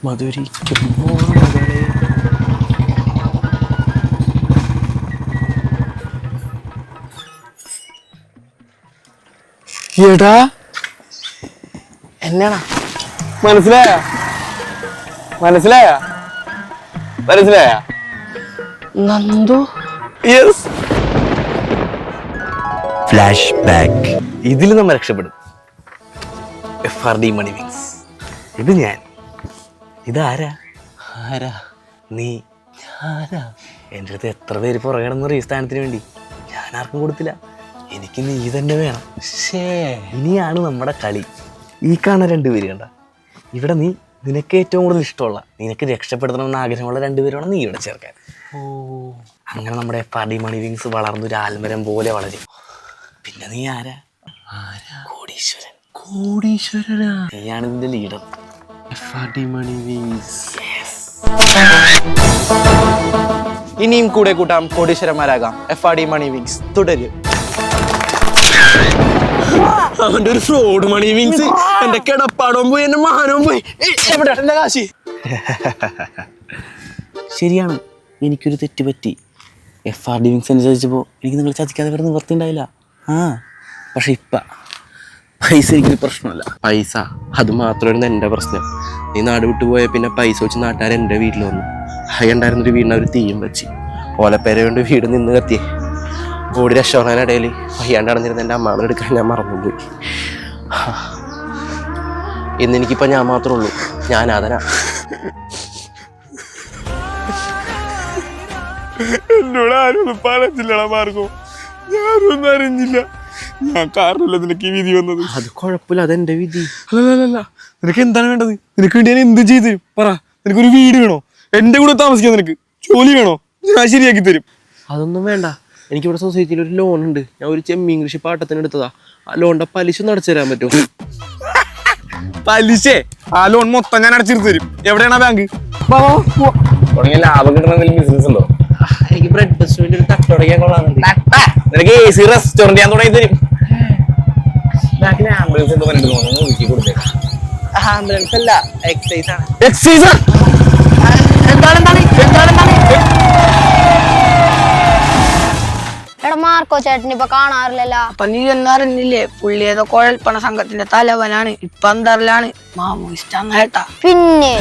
മധുരിക്കും എടാ എന്നാണ് മനസ്സിലായ മനസ്സിലായ മനസ്സിലായ നന്ദു യെസ് ഫ്ലാഷ് ബാക്ക്. ഇതിൽ നമ്മൾ രക്ഷപ്പെടും. FRD മണി വിങ്സ്. ഇത് ഞാൻ. ഇതാരാ? ആരാ നീ. ആരാ? എൻ്റെ അടുത്ത് എത്ര പേര് പുറകെടന്ന് ഈ സ്ഥാനത്തിന് വേണ്ടി. ഞാൻ ആർക്കും കൊടുത്തില്ല. എനിക്ക് നീ തന്നെ വേണം. ഇനിയാണ് നമ്മുടെ കളി. ഈ കാണുന്ന രണ്ടുപേര് കണ്ട ഇവിടെ നീ നിനക്ക് ഏറ്റവും കൂടുതൽ ഇഷ്ടമുള്ള നിനക്ക് രക്ഷപ്പെടുത്തണമെന്ന് ആഗ്രഹമുള്ള രണ്ടുപേരാണ് നീ ഇവിടെ ചേർക്കാൻ. അങ്ങനെ നമ്മുടെ FRD മണി വിങ്സ് വളർന്നൊരു ആൽമരം പോലെ വളരും. പിന്നെ നീ ആരാ? കോടീശ്വരൻ. കോടീശ്വരനാ? നീയാണ് ഇതിന്റെ ലീഡർ. FRD മണി വിങ്സ്. ഇനിയും കൂടെ കൂട്ടാം, കോടീശ്വരന്മാരാകാം. FRD മണി വിങ്സ് തുടരും. അവന്റെ ഒരു ഫ്രോഡ് മണി വിങ്സ്. എന്റെ കിടപ്പാടവും പോയി, എന്റെ മാനവും പോയി. എവിടെ എന്റെ കാശി? ശരിയാണ്, എനിക്കൊരു തെറ്റ് പറ്റി. FRD വിങ്സ് അനുസരിച്ചപ്പോൾ എനിക്ക് നിങ്ങൾ ചതിക്കാതെ വേറെ നിവർത്തിണ്ടായില്ല. പക്ഷെ പൈസ എനിക്കൊരു പ്രശ്നമല്ല. പൈസ അത് മാത്രമായിരുന്നു എൻ്റെ പ്രശ്നം. നീ നാട് വിട്ടു പോയ പിന്നെ പൈസ വെച്ച് നാട്ടുകാർ എൻ്റെ വീട്ടിൽ വന്നു. ഉണ്ടായിരുന്നൊരു വീടിന് അവർ തീയും വെച്ച് ഓലപ്പേര കൊണ്ട് വീട് നിന്ന് കത്തിയേ. ഓടി രക്ഷപ്പെടാനിടയിൽ വയ്യാണ്ട് അടഞ്ഞിരുന്ന എൻ്റെ അമ്മാവനെ എടുക്കാൻ ഞാൻ മറന്നുപോയി. ഇന്നെനിക്കിപ്പോൾ ഞാൻ മാത്രമേ ഉള്ളൂ. ഞാൻ അതനാ. എന്നോട് ആരും പറഞ്ഞില്ലടാ മാർഗോ. ഞാനൊന്നും അറിഞ്ഞില്ല. ഞാൻ കാരണമല്ല നിനക്ക് ഈ വിധി വന്നത്. അത് കുഴപ്പമില്ല, അതെന്റെ വിധി. അല്ലല്ല, നിനക്ക് എന്താണ് വേണ്ടത്? നിനക്ക് വേണ്ടി ഞാൻ എന്ത് ചെയ്തു തരും? പറ. നിനക്കൊരു വീട് വേണോ? എന്റെ കൂടെ താമസിക്കാൻ നിനക്ക് ജോലി വേണോ? ഞാൻ ശരിയാക്കി തരും. അതൊന്നും വേണ്ട. എനിക്കിവിടെ സൊസൈറ്റിയിൽ ഒരു ലോൺ ഉണ്ട്. ഞാൻ ഒരു ചെമ്മീൻ കൃഷി പാട്ടത്തിന് എടുത്തതാ. ആ ലോണിന്റെ പലിശ ഒന്ന് അടച്ചു തരാൻ പറ്റുമോ? പലിശ? ആ ലോൺ മൊത്തം ഞാൻ അടച്ചിരുത്ത് തരും. എവിടെയാണ് ബാങ്ക്? ലാഭം കിട്ടുന്ന ബിസിനസ് ഉണ്ടോ? എനിക്ക് ബ്രെഡ് റെസ്റ്റോറന്റ് ഒരു തട്ടുടക്കാൻ കൊള്ളാറുണ്ട്. നിനക്ക് AC റെസ്റ്റോറന്റ് ഞാൻ തുടങ്ങി തരും. ആംബുലൻസ് ആംബുലൻസ് അല്ല, എക്സൈസ് ആണ്. എടാ മാർക്കോ ചേട്ടൻ ഇപ്പൊ കാണാറില്ലല്ലോ. അപ്പൊ നീ എന്നറിഞ്ഞില്ലേ? പുള്ളി ഏതോ കുഴൽപ്പണ സംഘത്തിന്റെ തലവനാണ്. ഇപ്പൊ അന്തറിലാണ്. മാമു ഇഷ്ടാന്ന് കേട്ടാ. പിന്നെ